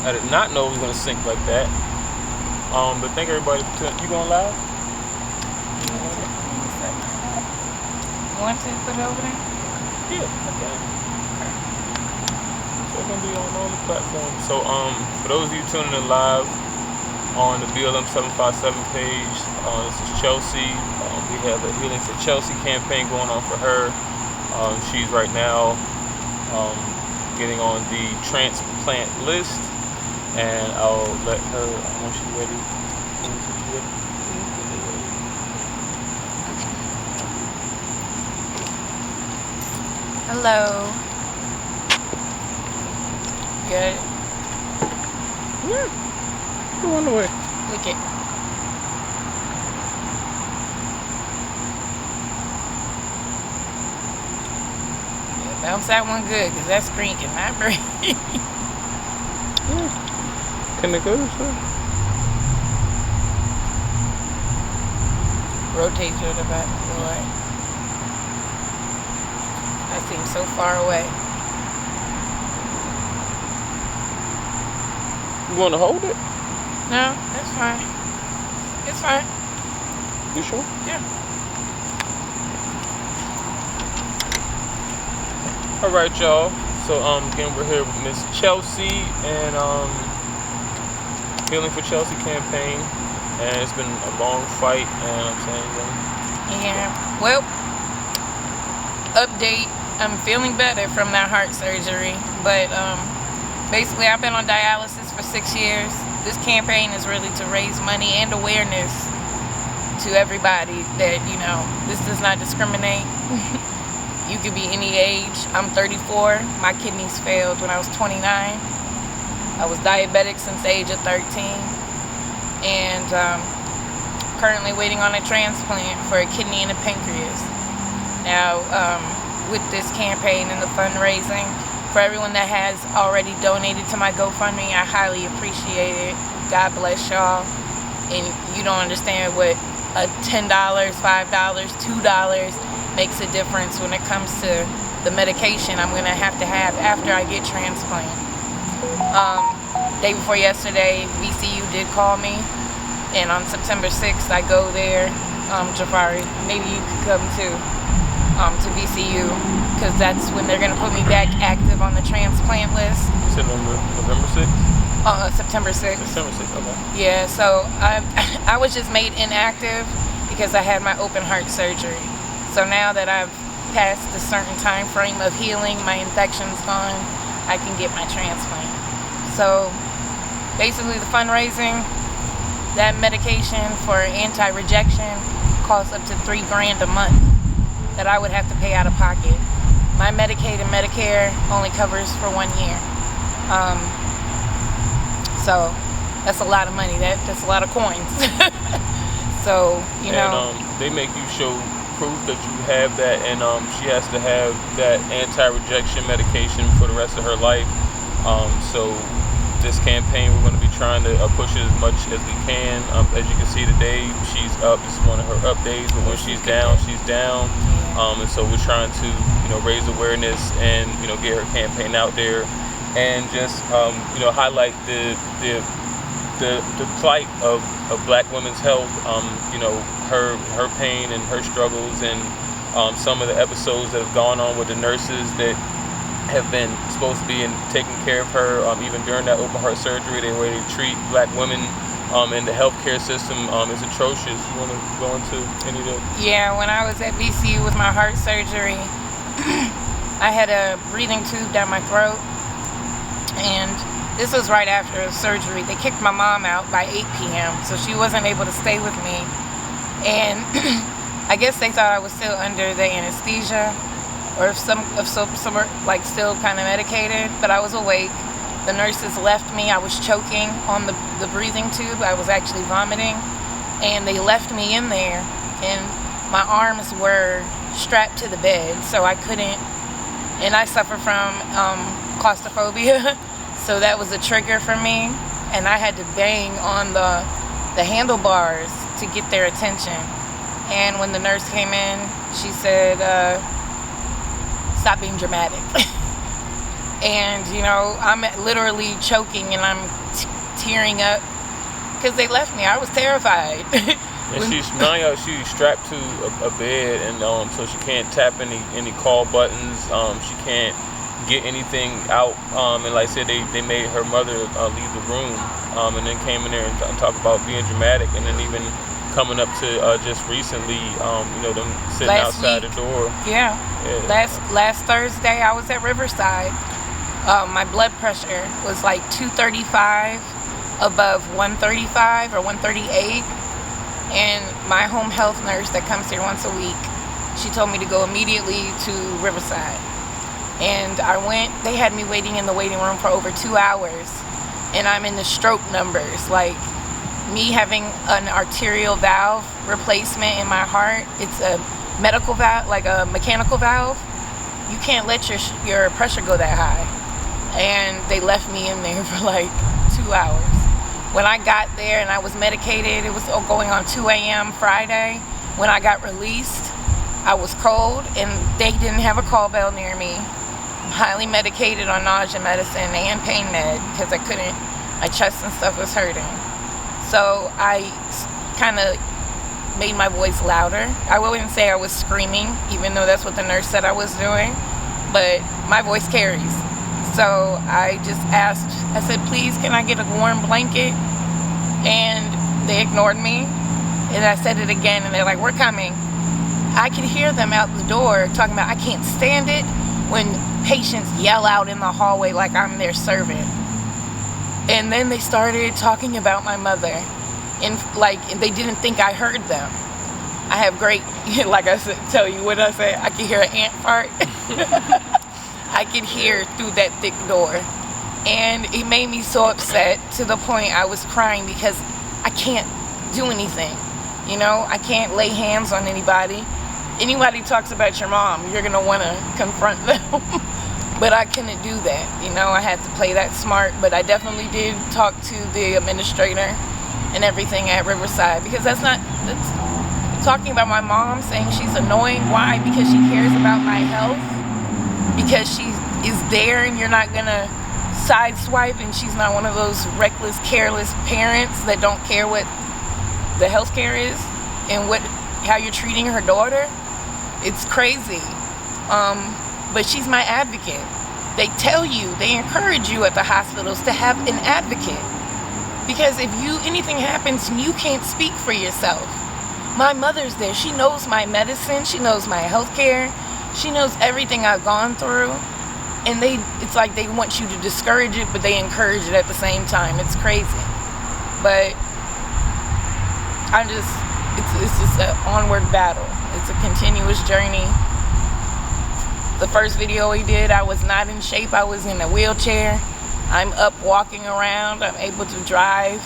I did not know it was gonna sink like that. But thank everybody for tuning. You going live? You want to put it over there? Yeah, okay. So it's gonna be on all the platforms. So for those of you tuning in live on the BLM 757 page, this is Chelsea. We have a Healing for Chelsea campaign going on for her. She's right now getting on the transplant list, and I'll let her when she's ready. Hello. Good. Yeah. Go on the way. Look it. Yeah, bounce that one good, because that screen cannot breathe. Yeah. Can it go this way? Rotate to the back. Boy. I seem so far away. You want to hold it? No, that's fine. It's fine. You sure? Yeah. All right, y'all. So again, we're here with Miss Chelsea and Healing for Chelsea campaign, and it's been a long fight. And I'm saying, Yeah. Well, update. I'm feeling better from that heart surgery, but basically I've been on dialysis for 6 years. This campaign is really to raise money and awareness to everybody that, you know, this does not discriminate. You could be any age. I'm 34. My kidneys failed when I was 29. I was diabetic since the age of 13, and currently waiting on a transplant for a kidney and a pancreas. Now, with this campaign and the fundraising, for everyone that has already donated to my GoFundMe, I highly appreciate it. God bless y'all. And you don't understand what a $10, $5, $2 makes a difference when it comes to the medication I'm gonna have to have after I get transplant. Day before yesterday, VCU did call me, and on September 6th I go there. Jafari, maybe you could come too. To VCU, because that's when they're going to put me back active on the transplant list. November 6th? September 6th. September 6th, okay. Yeah, so I was just made inactive because I had my open heart surgery. So now that I've passed a certain time frame of healing, my infection's gone, I can get my transplant. So basically the fundraising, that medication for anti-rejection costs up to $3,000 a month that I would have to pay out of pocket. My Medicaid and Medicare only covers for 1 year. So that's a lot of money. That's a lot of coins. So, you know. And they make you show proof that you have that, and she has to have that anti-rejection medication for the rest of her life. So this campaign, we're going to be trying to push it as much as we can. As you can see today, she's up. This is one of her up days, but when she's down, she's down. And so we're trying to, you know, raise awareness and, you know, get her campaign out there, and just, you know, highlight the plight of Black women's health. You know, her pain and her struggles, and some of the episodes that have gone on with the nurses that have been supposed to be taking care of her, even during that open heart surgery. They ready to treat Black women in the healthcare system is atrocious. You want to go into any of the... Yeah, when I was at VCU with my heart surgery, I had a breathing tube down my throat, and this was right after surgery. They kicked my mom out by 8 p.m., so she wasn't able to stay with me, and I guess they thought I was still under the anesthesia, or some like still kind of medicated, but I was awake. The nurses left me. I was choking on the breathing tube. I was actually vomiting, and they left me in there, and my arms were strapped to the bed, so I couldn't, and I suffer from claustrophobia, so that was a trigger for me, and I had to bang on the handlebars to get their attention. And when the nurse came in, she said, stop being dramatic. And, you know, I'm literally choking and I'm tearing up because they left me. I was terrified. And she's strapped to a bed, and so she can't tap any call buttons. She can't get anything out. And like I said, they made her mother leave the room, and then came in there and talk about being dramatic, and then even coming up to just recently, you know, them sitting outside the door. Yeah. Last Thursday, I was at Riverside. My blood pressure was like 235 above 135 or 138. And my home health nurse that comes here once a week, she told me to go immediately to Riverside. And I went. They had me waiting in the waiting room for over 2 hours. And I'm in the stroke numbers. Like, me having an arterial valve replacement in my heart, it's a medical valve, like a mechanical valve. You can't let your pressure go that high. And they left me in there for like 2 hours. When I got there and I was medicated, it was going on 2 a.m. Friday. When I got released, I was cold and they didn't have a call bell near me. I'm highly medicated on nausea medicine and pain med because my chest and stuff was hurting. So I kind of made my voice louder. I wouldn't say I was screaming, even though that's what the nurse said I was doing, but my voice carries. So I just asked, I said, please, can I get a warm blanket? And they ignored me. And I said it again, and they're like, we're coming. I could hear them out the door talking about, I can't stand it when patients yell out in the hallway like I'm their servant. And then they started talking about my mother. And they didn't think I heard them. I have great, like I said, tell you what I said, I could hear an ant fart. I could hear through that thick door. And it made me so upset to the point I was crying because I can't do anything. You know, I can't lay hands on anybody. Anybody talks about your mom, you're gonna wanna confront them. But I couldn't do that. You know, I had to play that smart, but I definitely did talk to the administrator and everything at Riverside because that's talking about my mom saying she's annoying. Why? Because she cares about my health. Because she is there and you're not gonna sideswipe, and she's not one of those reckless, careless parents that don't care what the health care is and how you're treating her daughter. It's crazy. But she's my advocate. They tell you, they encourage you at the hospitals to have an advocate. Because if anything happens, you can't speak for yourself. My mother's there. She knows my medicine. She knows my health care. She knows everything I've gone through, and it's like they want you to discourage it, but they encourage it at the same time. It's crazy. But it's just an onward battle. It's a continuous journey. The first video we did, I was not in shape. I was in a wheelchair. I'm up walking around. I'm able to drive.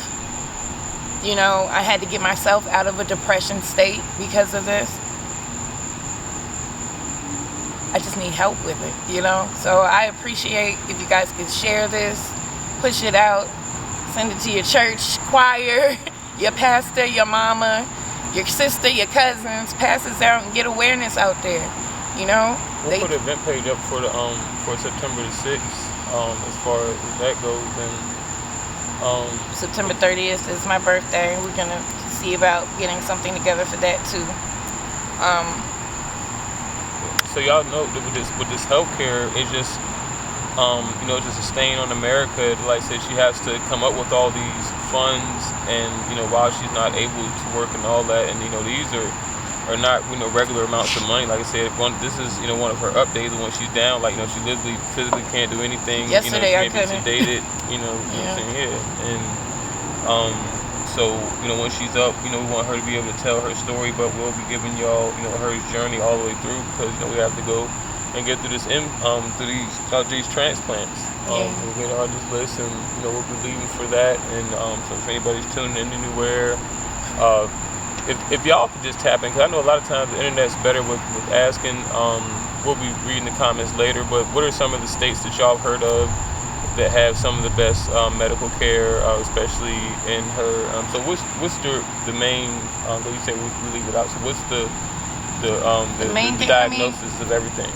You know, I had to get myself out of a depression state because of this. I just need help with it, you know? So I appreciate if you guys could share this, push it out, send it to your church, choir, your pastor, your mama, your sister, your cousins, pass this out and get awareness out there, you know? We'll put an event page up for September the 6th, as far as that goes. And September 30th is my birthday. We're gonna see about getting something together for that too. So y'all know that with this healthcare, it's just you know, just a stain on America. Like I said, she has to come up with all these funds, and you know, while she's not able to work and all that, and you know, these are not, you know, regular amounts of money. Like I said, this is, you know, one of her updates when she's down. Like, you know, she literally physically can't do anything. Yesterday, you know, she can't be sedated. You know, you know what I'm saying? Yeah. And so, you know, when she's up, you know, we want her to be able to tell her story, but we'll be giving y'all, you know, her journey all the way through, because, you know, we have to go and get through these transplants. We'll get all this list, and, you know, we'll be leaving for that. And so if anybody's tuning in anywhere, if y'all could just tap in, because I know a lot of times the internet's better with asking. We'll be reading the comments later, but what are some of the states that y'all have heard of that have some of the best medical care, especially in her? So what's the main? You say we leave it out. So what's the main diagnosis of everything?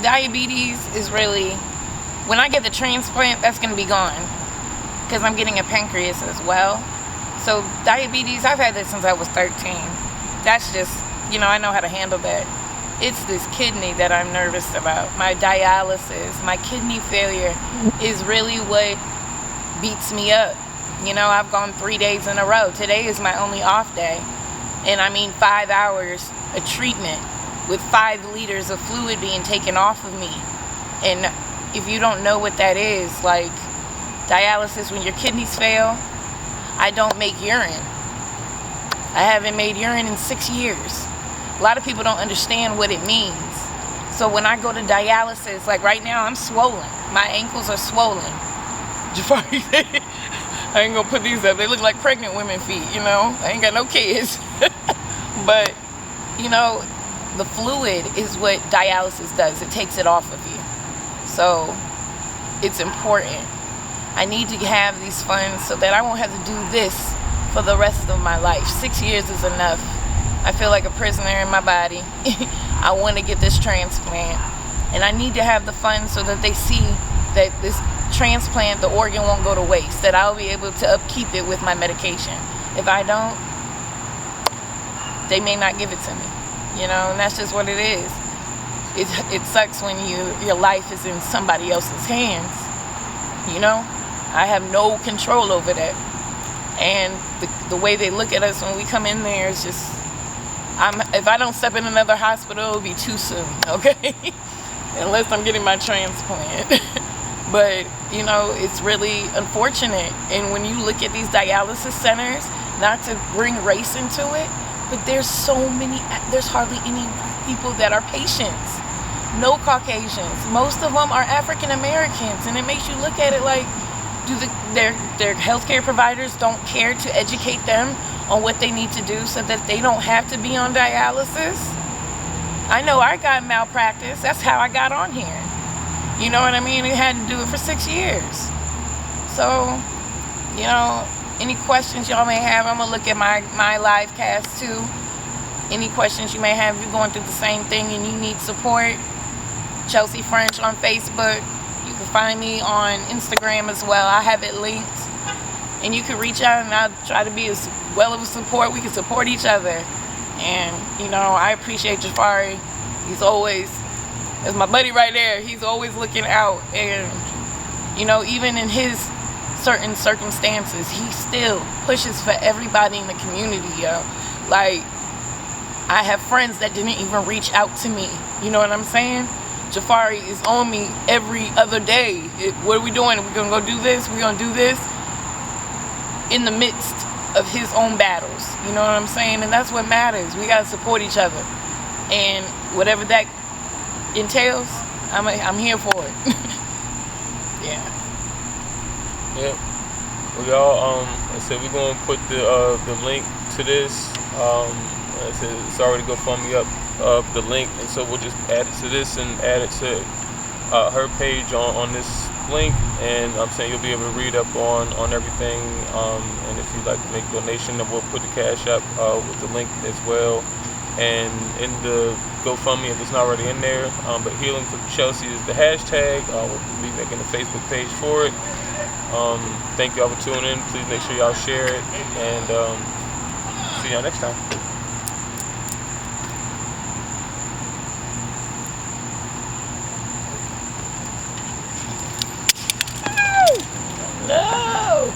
Diabetes is really when I get the transplant, that's going to be gone because I'm getting a pancreas as well. So diabetes, I've had that since I was 13. That's just, I know how to handle that. It's this kidney that I'm nervous about. My dialysis, my kidney failure is really what beats me up. I've gone 3 days in a row. Today is my only off day. And 5 hours of treatment with 5 liters of fluid being taken off of me. And if you don't know what that is, like dialysis, when your kidneys fail, I don't make urine. I haven't made urine in 6 years. A lot of people don't understand what it means. So when I go to dialysis, like right now, I'm swollen. My ankles are swollen. Jafari, I ain't gonna put these up. They look like pregnant women feet, I ain't got no kids. But, the fluid is what dialysis does. It takes it off of you. So it's important. I need to have these funds so that I won't have to do this for the rest of my life. 6 years is enough. I feel like a prisoner in my body. I want to get this transplant. And I need to have the funds so that they see that this transplant, the organ won't go to waste, that I'll be able to upkeep it with my medication. If I don't, they may not give it to me. And that's just what it is. It sucks when your life is in somebody else's hands. I have no control over that. And the way they look at us when we come in there is just, if I don't step in another hospital, it'll be too soon, okay? Unless I'm getting my transplant. But, it's really unfortunate. And when you look at these dialysis centers, not to bring race into it, but there's hardly any people that are patients. No Caucasians. Most of them are African Americans. And it makes you look at it like, their healthcare providers don't care to educate them on what they need to do so that they don't have to be on dialysis? I know I got malpractice. That's how I got on here. You know what I mean? I had to do it for 6 years. So, any questions y'all may have, I'm going to look at my live cast too. Any questions you may have, if you're going through the same thing and you need support, Chelsea French on Facebook. You can find me on Instagram as well. I have it linked. And you can reach out and I'll try to be as well of a support. We can support each other. And, I appreciate Jafari. He's always, as my buddy right there, he's always looking out. And, even in his certain circumstances, he still pushes for everybody in the community, yo. Like, I have friends that didn't even reach out to me. You know what I'm saying? Jafari is on me every other day. What are we doing? We're going to go do this? We're going to do this? In the midst of his own battles. You know what I'm saying? And that's what matters. We got to support each other. And whatever that entails, I'm here for it. Yeah. Yep. Well, y'all, I said we're going to put the link to this. I said it's already GoFundMe up. The link, and so we'll just add it to this and add it to her page on this link, and I'm saying you'll be able to read up on everything, and if you'd like to make a donation, then we'll put the cash up with the link as well, and in the GoFundMe, if it's not already in there, but Healing for Chelsea is the hashtag. We'll be making a Facebook page for it. Thank y'all for tuning in. Please make sure y'all share it, and see y'all next time. No!